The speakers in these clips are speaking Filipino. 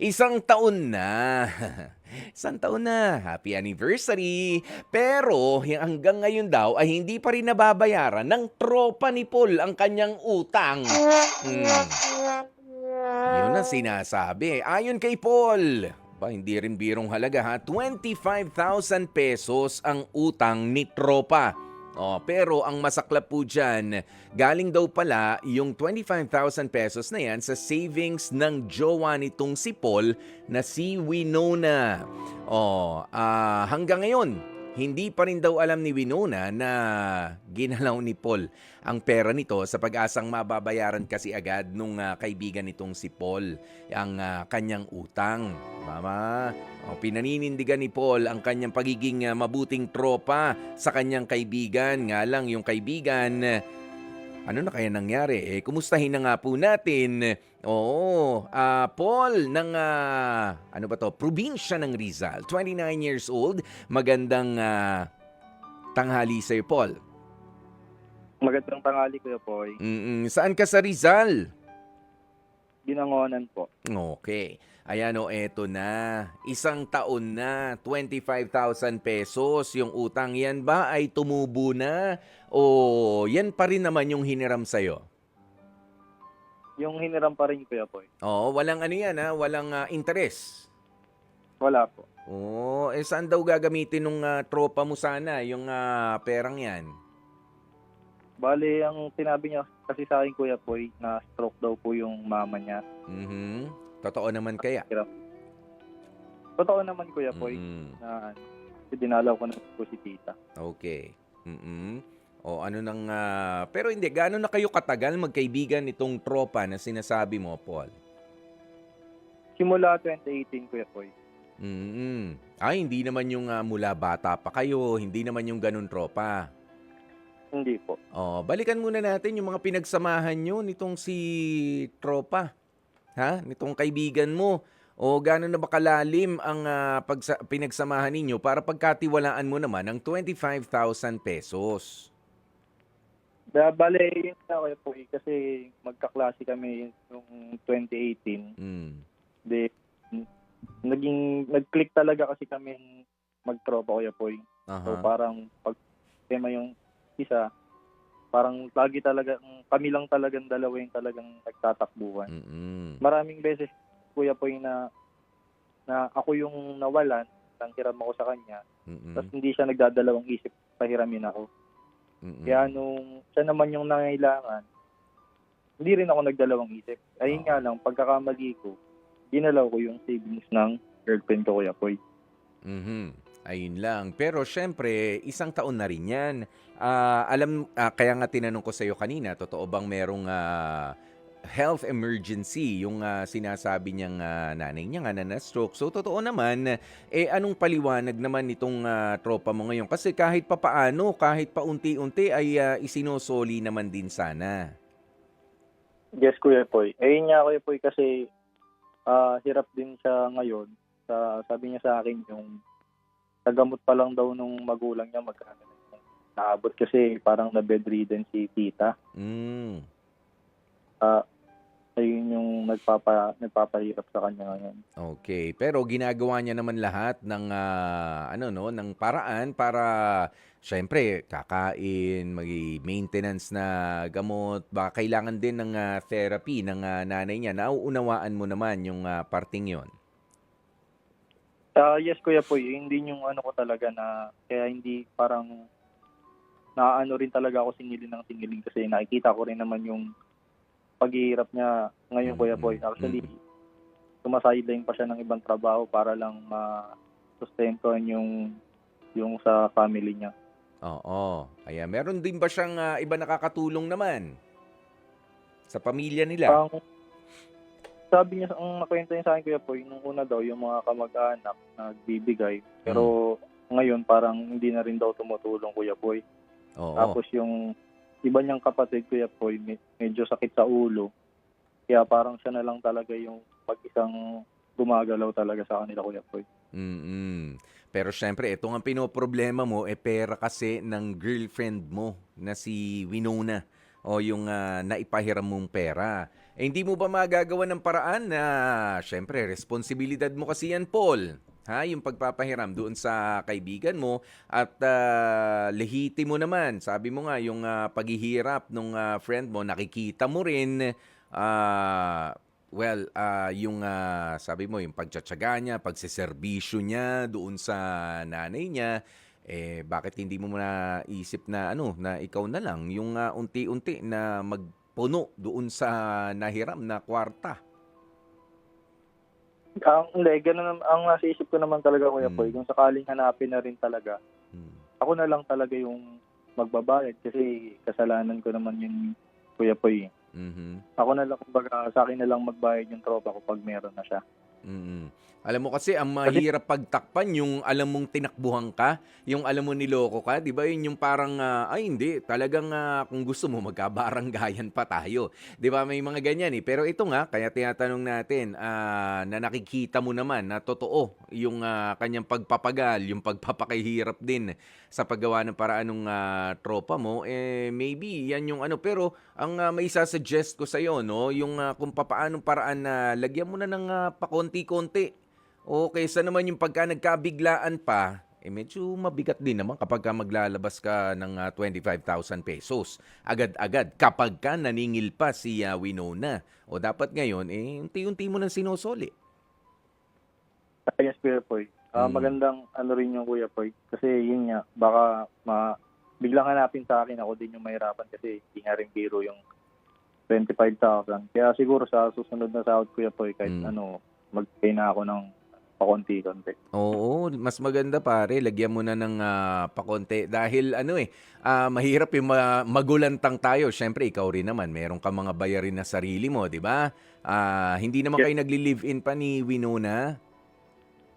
Isang taon na. Isang taon na. Happy anniversary. Pero hanggang ngayon daw ay hindi pa rin nababayaran ng tropa ni Paul ang kanyang utang. Yun ang sinasabi. Ayon kay Paul, hindi rin birong halaga ha, 25,000 pesos ang utang ni tropa. Pero ang masaklap po dyan, galing daw pala yung 25,000 pesos na yan sa savings ng jowa nitong si Paul na si Winona. Hanggang ngayon, hindi pa rin daw alam ni Winona na ginalaw ni Paul ang pera nito sa pag-asang mababayaran kasi agad nung kaibigan nitong si Paul ang kanyang utang. Mama, pinaninindigan ni Paul ang kanyang pagiging mabuting tropa sa kanyang kaibigan. Nga lang yung kaibigan, ano na kaya nangyari? Kumustahin na nga po natin. Paul ng ano ba to? Probinsya ng Rizal, 29 years old. Magandang tanghali sa'yo, Paul. Magandang tanghali, Kuya Poy. Saan ka sa Rizal? Binangonan po. Okay. Ayan eto na. Isang taon na, 25,000 pesos. Yung utang yan ba ay tumubo na? O yan pa rin naman yung hiniram sa'yo? Yung hiniram pa rin, Kuya Poy. Walang ano yan walang interest. Wala po. Saan daw gagamitin nung tropa mo sana, yung perang yan? Bale, ang sinabi niya kasi sa akin, Kuya Poy, na stroke daw po yung mama niya. Totoo naman kaya? Totoo naman, Kuya Poy, na dinalaw ko na po si tita. Okay. Pero hindi, gaano na kayo katagal magkaibigan itong tropa na sinasabi mo, Paul? Simula 2018, Kuya Poy. Hindi naman yung mula bata pa kayo, hindi naman yung ganun tropa. Hindi po. Balikan muna natin yung mga pinagsamahan nyo nitong si tropa. Nitong kaibigan mo. Gaano na ba kalalim ang pinagsamahan ninyo para pagkatiwalaan mo naman ang 25,000 pesos? Bale, yun na, Kuya Poy, kasi magkaklase kami noong 2018. Nag-click talaga kasi kami magtropa, Kuya Poy. So parang pag tema yung isa, parang lagi talaga, kami lang talagang dalawa yung talagang nagtatakbuhan. Maraming beses, Kuya Poy, na ako yung nawalan, nang hiram ako sa kanya, tapos hindi siya nagdadalawang isip, pahiramin ako. Kaya nung siya naman yung nangailangan, hindi rin ako nagdalawang isip. Ayun nga lang, pagkakamali ko, ginalaw ko yung savings ng girlfriend ko, Kuya Poy. Ayun lang. Pero syempre, isang taon na rin yan. Kaya nga tinanong ko sa iyo kanina, totoo bang merong health emergency yung sinasabi niyang nanay niya nga na na-stroke? So totoo naman, anong paliwanag naman nitong tropa mo ngayon? Kasi kahit papaano, kahit paunti-unti ay isinosoli naman din sana. Yes, Kuya Poy. Ayun nga, Kuya Poy, kasi hirap din siya ngayon. Sabi niya sa akin, yung nagamot pa lang daw nung magulang niya, magkano naabot kasi parang na bedridden si tita. Ayun yung nagpapahirap sa kanya ngayon. Okay, pero ginagawa niya naman lahat ng ng paraan para syempre kakain, maintenance na gamot, baka kailangan din ng therapy ng nanay niya. Nauunawaan mo naman yung parting 'yon. Yes, Kuya Poy, hindi yung ano ko talaga na kaya hindi parang naano rin talaga ako singilin ng singilin kasi nakikita ko rin naman yung paghihirap niya ngayon, Kuya Poy. Actually, sumasideline pa siya ng ibang trabaho para lang ma-sustentuhan yung sa family niya. Oo. Ayan, meron din ba siyang iba nakakatulong naman sa pamilya nila? Sabi niya, ang nakwento niya sa akin, Kuya Poy, nung una daw yung mga kamag-anak nagbibigay. Pero ngayon parang hindi na rin daw tumutulong, Kuya Poy. Tapos yung iba niyang kapatid, Kuya Poy, medyo sakit sa ulo. Kaya parang siya na lang talaga yung mag-isang gumagalaw talaga sa kanila, Kuya Poy. Pero syempre, ito nga pinoproblema mo, pera kasi ng girlfriend mo na si Winona o yung naipahiram mong pera. hindi mo ba magagawa ng paraan na, syempre, responsibilidad mo kasi yan, Paul. Ha, yung pagpapahiram doon sa kaibigan mo at lehitimo naman. Sabi mo nga, yung paghihirap ng friend mo, nakikita mo rin, yung sabi mo, yung pagtsatsaga niya, pagsiservisyo niya doon sa nanay niya, bakit hindi mo naisip na na ikaw na lang yung unti-unti na magpuno doon sa nahiram na kwarta? Hindi, ganun ang nasa isip ko naman talaga, Kuya Poy, kung sakaling hanapin na rin talaga, ako na lang talaga yung magbabayad kasi kasalanan ko naman yung Kuya Poy. Ako na lang, kumbaga, sa akin na lang magbayad yung tropa ko pag meron na siya. Alam mo kasi ang mahirap pagtakpan yung alam mong tinakbuhan ka, yung alam mo niloko ka, 'di ba? Yun yung parang ay hindi, talagang kung gusto mo magkabaranggayan pa tayo. 'Di ba? May mga ganyan eh. Pero ito nga, kaya tinatanong natin na nakikita mo naman na totoo yung kanyang pagpapagal, yung pagpapakahirap din sa paggawa ng paraan ng tropa mo, maybe yan yung pero ang may suggest ko sa iyo, no, yung kung papaanong paraan na lagyan mo na ng pakonti-konti. O kaysa naman yung pagka nagkabiglaan pa, medyo mabigat din naman kapag ka maglalabas ka ng 25,000 pesos. Agad-agad kapag ka naningil pa si Winona. O dapat ngayon, unti-unti mo nang sinusoli. Yes, Kuya Poy. Magandang rin yung Kuya Poy. Kasi yun nga, baka biglang hanapin sa akin, ako din yung mahirapan kasi hindi nga rin biro yung 25,000. Kaya siguro sa susunod na sahod, Kuya Poy, kahit mag-pay na ako ng pakonti-konti. Oo, mas maganda pare, lagyan mo na ng pakonti dahil mahirap yung magulantang tayo. Syempre ikaw rin naman, meron ka mga bayarin na sarili mo, 'di ba? Hindi naman kayo nagli-live-in pa ni Winona.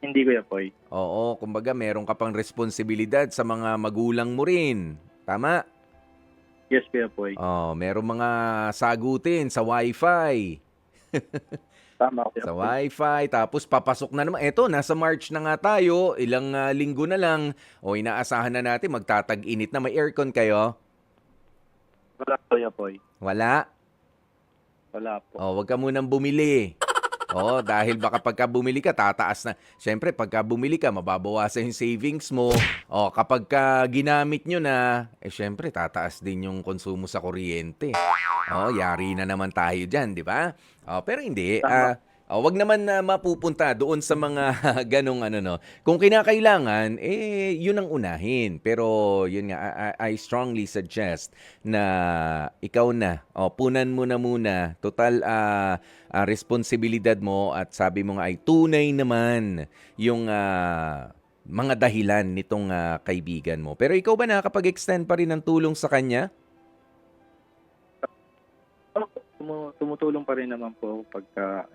Hindi, Kuya Poy. Oo, kumbaga meron ka pang responsibilidad sa mga magulang mo rin. Tama? Yes, Kuya Poy. Meron mga sagutin sa Wi-Fi. Tama, Kuya Sa Poy. Wi-Fi, tapos papasok na naman. Eto, nasa March na nga tayo, ilang linggo na lang. Inaasahan na natin, magtatag-init na. May aircon kayo? Wala, Kuya Poy. Wala? Wala po. Wag ka munang bumili. Dahil baka pagka bumili ka, tataas na. Siyempre, pagka bumili ka, mababawasan yung savings mo. Kapag ka ginamit nyo na, siyempre, tataas din yung konsumo sa kuryente. Yari na naman tayo dyan, di ba? Pero hindi. Wag naman na mapupunta doon sa mga ganong Kung kinakailangan, yun ang unahin. Pero yun nga, I strongly suggest na ikaw na, punan mo na muna. Total responsibilidad mo at sabi mo nga ay tunay naman yung mga dahilan nitong kaibigan mo. Pero ikaw ba nakakapag-extend pa rin ng tulong sa kanya? Tumutulong pa rin naman po pagka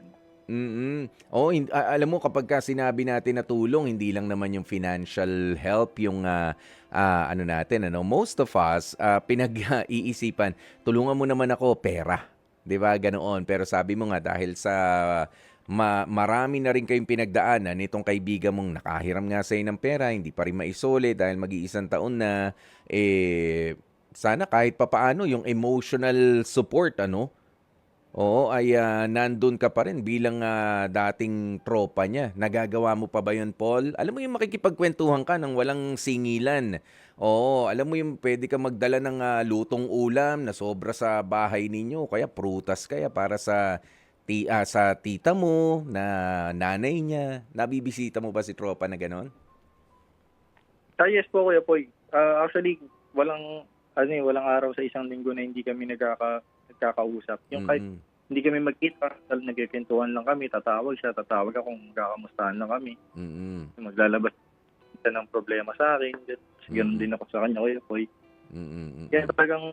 alam mo kapag ka sinabi natin na tulong, hindi lang naman yung financial help, yung natin, most of us pinag-iisipan, tulungan mo naman ako, pera. 'Di ba? Ganoon. Pero sabi mo nga dahil sa marami na rin kayong pinagdaanan nitong kaibigan mong nakahiram nga sa'yo ng pera, hindi pa rin maisole dahil mag-iisang taon na, sana kahit papaano yung emotional support, ay nandun ka pa rin bilang dating tropa niya. Nagagawa mo pa ba yun, Paul? Alam mo yung makikipagkwentuhan ka ng walang singilan. Alam mo yung pwede ka magdala ng lutong ulam na sobra sa bahay ninyo. Kaya prutas kaya para sa tita mo, na nanay niya. Nabibisita mo ba si tropa na ganon? Yes po, Kuya Poy. Actually, walang araw sa isang linggo na hindi kami nagkakausap. Yung kahit hindi kami magkita, nagkikwentuhan lang kami, tatawag siya, tatawag ako, magkakamustahan lang kami. Maglalabas siya ng problema sa akin. Ganun din ako sa kanya, Kuya Poy. Kaya talagang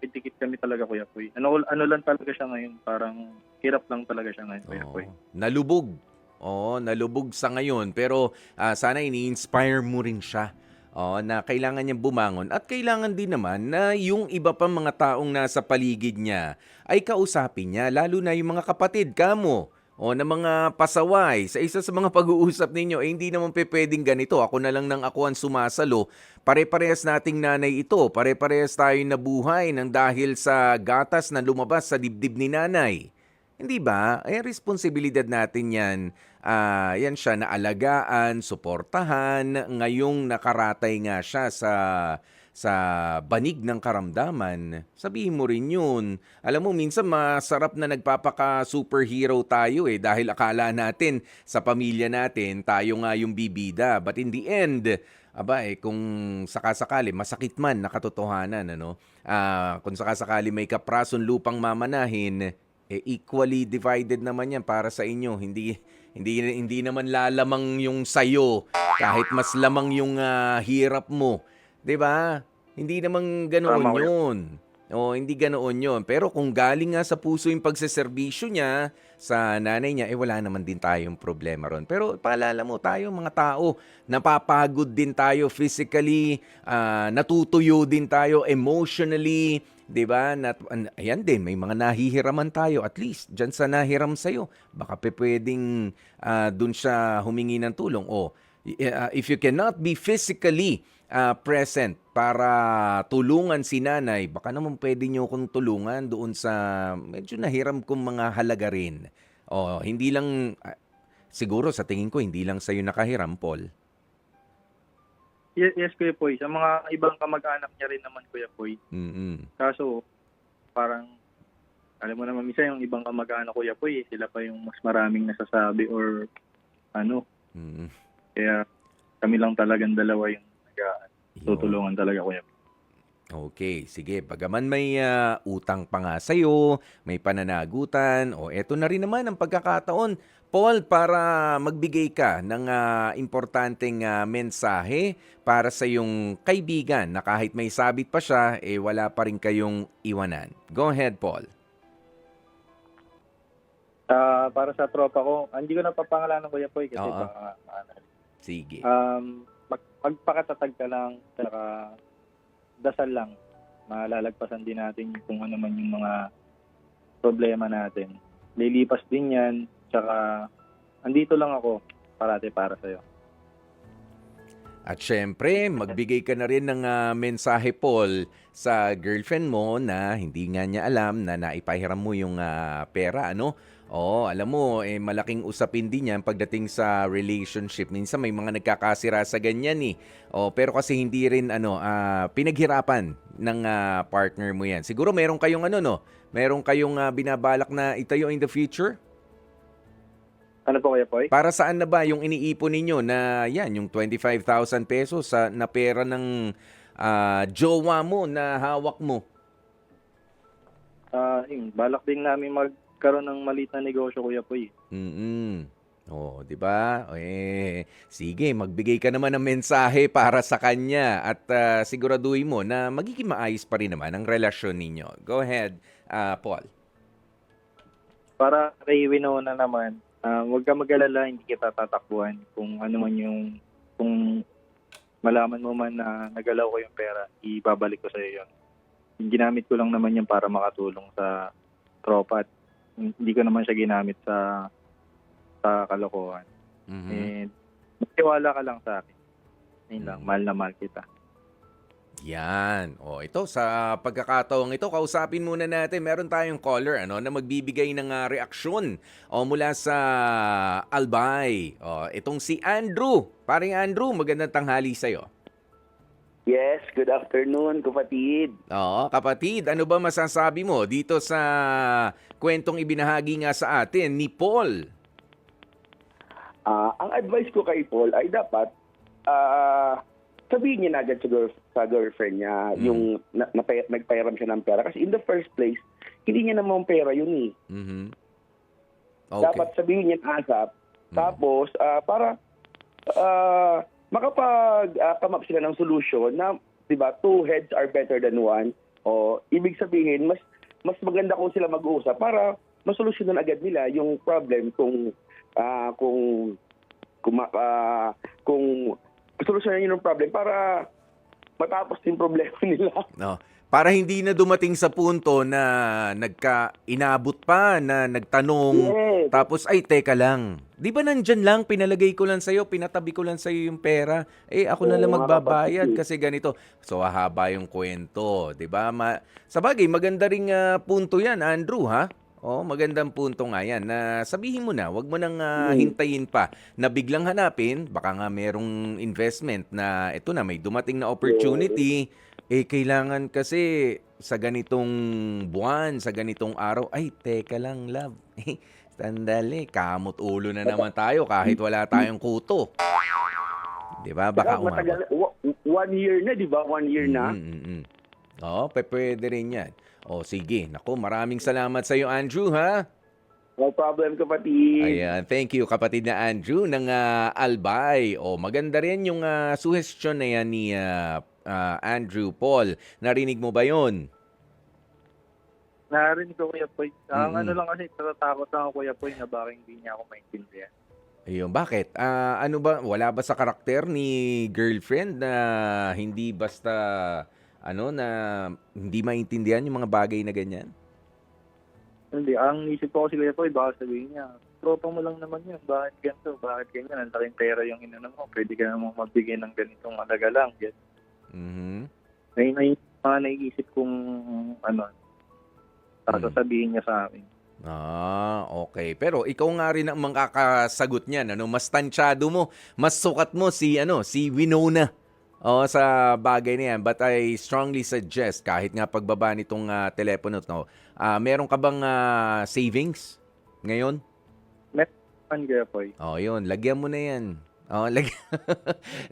dikit kami talaga, Kuya Poy. Ano lang talaga siya ngayon, parang hirap lang talaga siya ngayon, Kuya Poy. Nalubog. Nalubog sa ngayon. Pero sana ini-inspire mo rin siya. Na kailangan niyang bumangon at kailangan din naman na yung iba pang mga taong nasa paligid niya ay kausapin niya, lalo na yung mga kapatid, kamo. o ng mga pasaway sa isa sa mga pag-uusap ninyo, hindi naman pwedeng ganito. Ako na lang ng ako ang sumasalo. Pare-parehas nating nanay ito. Pare-parehas tayo nabuhay ng dahil sa gatas na lumabas sa dibdib ni nanay. Hindi ba? Eh, responsibilidad natin yan. Yan siya na alagaan, suportahan. Ngayong nakaratay nga siya sa banig ng karamdaman, sabihin mo rin yun. Alam mo, minsan masarap na nagpapaka-superhero tayo dahil akala natin sa pamilya natin, tayo nga yung bibida. But in the end, kung sakasakali, masakit man na katotohanan, kung sakasakali may kaprason lupang mamanahin, equally divided naman yan para sa inyo. Hindi naman lalamang yung sayo kahit mas lamang yung hirap mo. 'Di ba? Hindi naman ganoon Tama ko 'yun. O hindi ganoon 'yun. Pero kung galing nga sa puso yung pagseserbisyo niya sa nanay niya, wala naman din tayong problema ron. Pero paalala mo, tayo mga tao, napapagod din tayo physically, natutuyo din tayo emotionally, 'di ba? Ayan din, may mga nahihiraman tayo. At least, dyan sa nahiram sa'yo, baka pwedeng dun siya humingi ng tulong. If you cannot be physically present para tulungan si nanay, baka naman pwede nyo kong tulungan doon sa medyo nahiram kong mga halaga rin. Hindi lang, siguro sa tingin ko, hindi lang sa'yo nakahiram, Paul. Yes, Kuya Poy. Sa mga ibang kamag-anak niya rin naman, Kuya Poy. Mm-mm. Kaso, parang, alam mo naman, minsan yung ibang kamag-anak, Kuya Poy, sila pa yung mas maraming nasasabi or ano. Mm-mm. Kaya kami lang talagang dalawa yung tutulungan talaga, Kuya Poy. Okay, sige. Bagaman may utang pa nga sa'yo, may pananagutan, eto na rin naman ang pagkakataon, Paul, para magbigay ka ng importanteng mensahe para sa iyong kaibigan na kahit may sabit pa siya, wala pa rin kayong iwanan. Go ahead, Paul. Para sa tropa ko, hindi ko napapangalanan, Kuya Poy, kasi Oo. baka, Sige. magpakatatag ka lang, saka dasal lang. Malalagpasan din natin kung ano man yung mga problema natin. Lilipas din yan, tsaka andito lang ako parati para sa'yo. At syempre, magbigay ka na rin ng mensahe, Paul, sa girlfriend mo na hindi nga niya alam na naipahiram mo yung pera, ano? Alam mo, malaking usapin din yan pagdating sa relationship. Minsan may mga nagkakasira sa ganyan pero kasi hindi rin pinaghirapan ng partner mo yan. Siguro meron kayong meron kayong binabalak na itayo in the future? Ano po, Kuya Poy? Para saan na ba yung iniipon ninyo na yan, yung 25,000 pesos na pera ng jowa mo na hawak mo? Balak din namin magkaroon ng maliit na negosyo, Kuya Poy. Di ba? Sige, magbigay ka naman ng mensahe para sa kanya at siguraduhin mo na magiging maayos pa rin naman ang relasyon ninyo. Go ahead, Paul. Para kay Winona naman, huwag ka mag-alala, hindi kita tatakbuhan. Kung ano man kung malaman mo man na nagalaw ko yung pera, ibabalik ko sa iyo yun. Ginamit ko lang naman yun para makatulong sa tropa at hindi ko naman siya ginamit sa kalokohan. And magtiwala ka lang sa akin. Yun lang, mahal na mahal kita. Yan. Ito sa pagkakataong ito, kausapin muna natin. Meron tayong caller na magbibigay ng reaksyon mula sa Albay. Itong si Andrew. Paring Andrew, magandang tanghali sa'yo. Yes, good afternoon, kapatid. Kapatid, ano ba masasabi mo dito sa kwentong ibinahagi nga sa atin ni Paul? Ang advice ko kay Paul ay dapat sabihin niya na agad sa girlfriend niya yung nagpahiram siya ng pera. Kasi in the first place, hindi niya naman pera yun . Okay. Dapat sabihin niya na asap. Tapos, para makapag-come up sila ng solution na, di ba, two heads are better than one. Ibig sabihin, mas maganda kung sila mag-uusap para masolusyonan agad nila yung problem kung solusyonan yun yung problem para matapos yung problema nila. Para hindi na dumating sa punto na inabot pa na nagtanong Yes. tapos ay teka lang. 'Di ba nandyan lang pinalagay ko lang sa'yo, pinatabi ko lang sa'yo yung pera. Ako na Oo, lang mga magbabayad kapatid. kasi ganito. So hahaba yung kwento, 'di ba? Sabagay maganda ring punto 'yan, Andrew, ha? Oh, magandang punto nga 'yan na sabihin mo na, 'wag mo nang Mm. hintayin pa na biglang hanapin, baka nga merong investment na ito na may dumating na Yes. opportunity. Kailangan kasi sa ganitong buwan, sa ganitong araw, ay teka lang love, sandali, kamot ulo na naman tayo kahit wala tayong kuto. 'Di ba? Tsaka Baka umabot. matagal, 1 year na, di ba? 1 year na. Mm. Oo, pupuwede rin 'yan. O sige, naku maraming salamat sa iyo Andrew, ha? No problem, kapatid. Ayan, thank you kapatid na Andrew ng Albay. Maganda rin yung suggestion na yan ni Andrew Paul. Narinig mo ba yon? Narinig ko, Kuya Poy. Ang ano Mm. lang kasi, natatakot lang ako, Kuya Poy, na baka hindi niya ako maintindihan. Ayun, bakit? Ano ba, wala ba sa karakter ni girlfriend na hindi basta, na hindi maintindihan yung mga bagay na ganyan? Hindi, ang isip ko kasi, Kuya Poy, baka sabihin niya, tropa mo lang naman yun, bakit ganito, bakit ganyan, ang laking pera yung inano mo, pwede ka namang magbigay ng ganitong alaga lang. Yan. Mhm. May mga naiisip kong sasabihin niya sa akin. Okay. Pero ikaw nga rin ang makakasagot niyan, ano? Mas tantsado mo, mas sukat mo si Winona. Sa bagay na yan. But I strongly suggest, kahit nga pagbaba nitong telepono, no, meron ka bang savings ngayon? Meron, Kuya Poy. Yun. Lagyan mo na yan.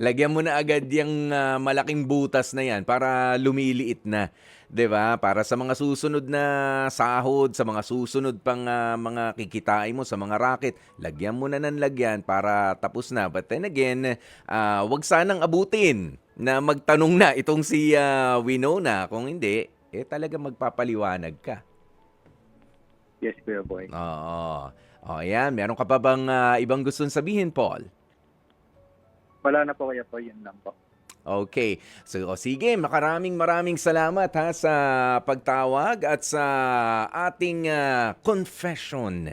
Lagyan mo na agad yung malaking butas na yan para lumiliit na. 'Di ba? Para sa mga susunod na sahod, sa mga susunod pang mga kikitain mo sa mga racket, lagyan mo na ng lagyan para tapos na. But then again, wag sanang abutin na magtanong na itong si Winona. Kung hindi, talaga magpapaliwanag ka. Yes, Kuya Poy. Oo. Ayan. Meron ka pa bang ibang gustong sabihin, Paul? Wala na po, Kuya Poy, yun lang po. Okay. So, sige, maraming salamat ha sa pagtawag at sa ating confession